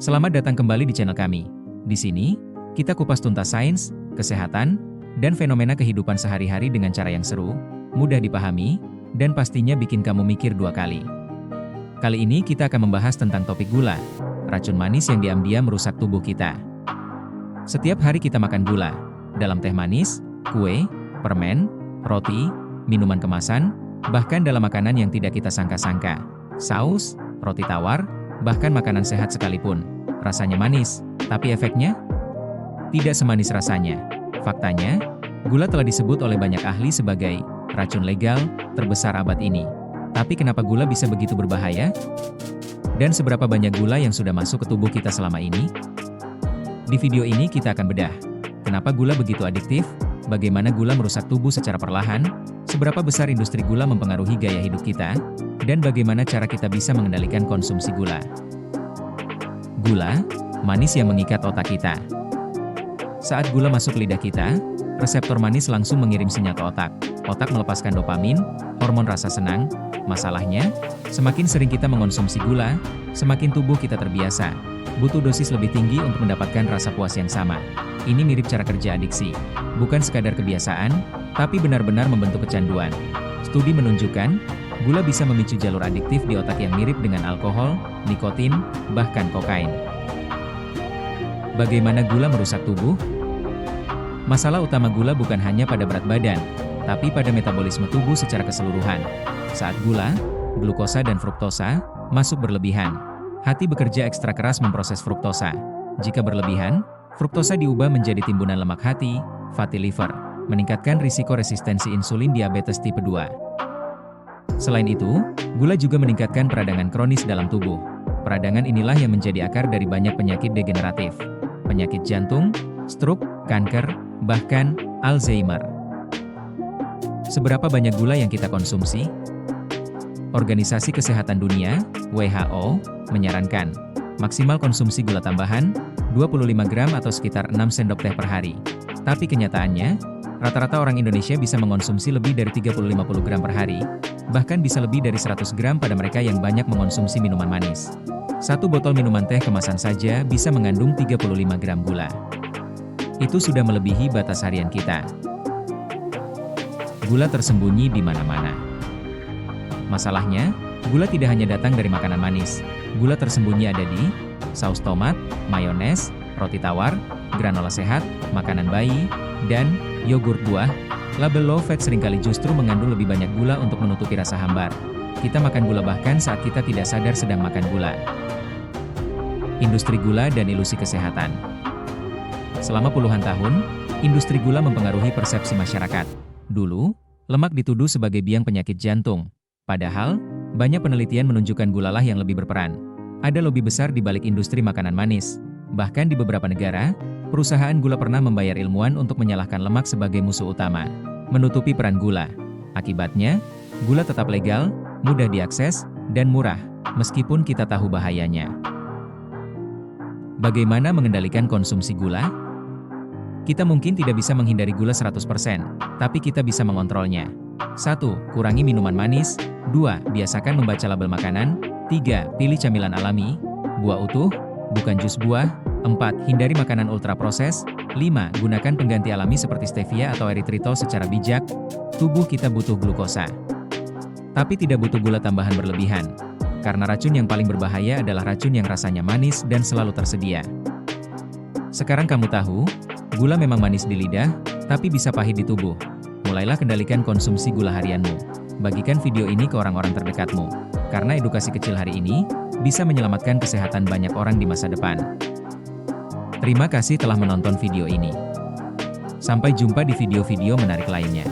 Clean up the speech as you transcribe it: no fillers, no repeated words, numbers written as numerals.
Selamat datang kembali di channel kami. Di sini, kita kupas tuntas sains, kesehatan, dan fenomena kehidupan sehari-hari dengan cara yang seru, mudah dipahami, dan pastinya bikin kamu mikir dua kali. Kali ini kita akan membahas tentang topik gula, racun manis yang diam-diam merusak tubuh kita. Setiap hari kita makan gula, dalam teh manis, kue, permen, roti, minuman kemasan, bahkan dalam makanan yang tidak kita sangka-sangka. Saus, roti tawar, bahkan makanan sehat sekalipun. Rasanya manis, tapi efeknya? Tidak semanis rasanya. Faktanya, gula telah disebut oleh banyak ahli sebagai racun legal terbesar abad ini. Tapi kenapa gula bisa begitu berbahaya? Dan seberapa banyak gula yang sudah masuk ke tubuh kita selama ini? Di video ini kita akan bedah. Kenapa gula begitu adiktif? Bagaimana gula merusak tubuh secara perlahan? Seberapa besar industri gula mempengaruhi gaya hidup kita? Dan bagaimana cara kita bisa mengendalikan konsumsi gula? Gula, manis yang mengikat otak kita. Saat gula masuk lidah kita, reseptor manis langsung mengirim sinyal ke otak. Otak melepaskan dopamin, hormon rasa senang. Masalahnya, semakin sering kita mengonsumsi gula, semakin tubuh kita terbiasa. Butuh dosis lebih tinggi untuk mendapatkan rasa puas yang sama. Ini mirip cara kerja adiksi. Bukan sekadar kebiasaan, tapi benar-benar membentuk kecanduan. Studi menunjukkan, gula bisa memicu jalur adiktif di otak yang mirip dengan alkohol, nikotin, bahkan kokain. Bagaimana gula merusak tubuh? Masalah utama gula bukan hanya pada berat badan, tapi pada metabolisme tubuh secara keseluruhan. Saat gula, glukosa dan fruktosa masuk berlebihan, hati bekerja ekstra keras memproses fruktosa. Jika berlebihan, fruktosa diubah menjadi timbunan lemak hati, fatty liver, meningkatkan risiko resistensi insulin diabetes tipe 2. Selain itu, gula juga meningkatkan peradangan kronis dalam tubuh. Peradangan inilah yang menjadi akar dari banyak penyakit degeneratif, penyakit jantung, stroke, kanker, bahkan Alzheimer. Seberapa banyak gula yang kita konsumsi? Organisasi Kesehatan Dunia, WHO, menyarankan maksimal konsumsi gula tambahan 25 gram atau sekitar 6 sendok teh per hari. Tapi kenyataannya, rata-rata orang Indonesia bisa mengonsumsi lebih dari 30-50 gram per hari, bahkan bisa lebih dari 100 gram pada mereka yang banyak mengonsumsi minuman manis. Satu botol minuman teh kemasan saja bisa mengandung 35 gram gula. Itu sudah melebihi batas harian kita. Gula tersembunyi di mana-mana. Masalahnya, gula tidak hanya datang dari makanan manis. Gula tersembunyi ada di saus tomat, mayones, roti tawar, granola sehat, makanan bayi, dan yogurt buah. Label low fat seringkali justru mengandung lebih banyak gula untuk menutupi rasa hambar. Kita makan gula bahkan saat kita tidak sadar sedang makan gula. Industri gula dan ilusi kesehatan. Selama puluhan tahun, industri gula mempengaruhi persepsi masyarakat. Dulu, lemak dituduh sebagai biang penyakit jantung. Padahal, banyak penelitian menunjukkan gulalah yang lebih berperan. Ada lobi besar di balik industri makanan manis. Bahkan di beberapa negara, perusahaan gula pernah membayar ilmuwan untuk menyalahkan lemak sebagai musuh utama, menutupi peran gula. Akibatnya, gula tetap legal, mudah diakses, dan murah, meskipun kita tahu bahayanya. Bagaimana mengendalikan konsumsi gula? Kita mungkin tidak bisa menghindari gula 100%, tapi kita bisa mengontrolnya. 1. Kurangi minuman manis. 2. Biasakan membaca label makanan. 3. Pilih camilan alami, buah utuh, bukan jus buah. 4. Hindari makanan ultraproses. 5. Gunakan pengganti alami seperti stevia atau erythritol secara bijak. Tubuh kita butuh glukosa, tapi tidak butuh gula tambahan berlebihan. Karena racun yang paling berbahaya adalah racun yang rasanya manis dan selalu tersedia. Sekarang kamu tahu, gula memang manis di lidah, tapi bisa pahit di tubuh. Mulailah kendalikan konsumsi gula harianmu. Bagikan video ini ke orang-orang terdekatmu. Karena edukasi kecil hari ini, bisa menyelamatkan kesehatan banyak orang di masa depan. Terima kasih telah menonton video ini. Sampai jumpa di video-video menarik lainnya.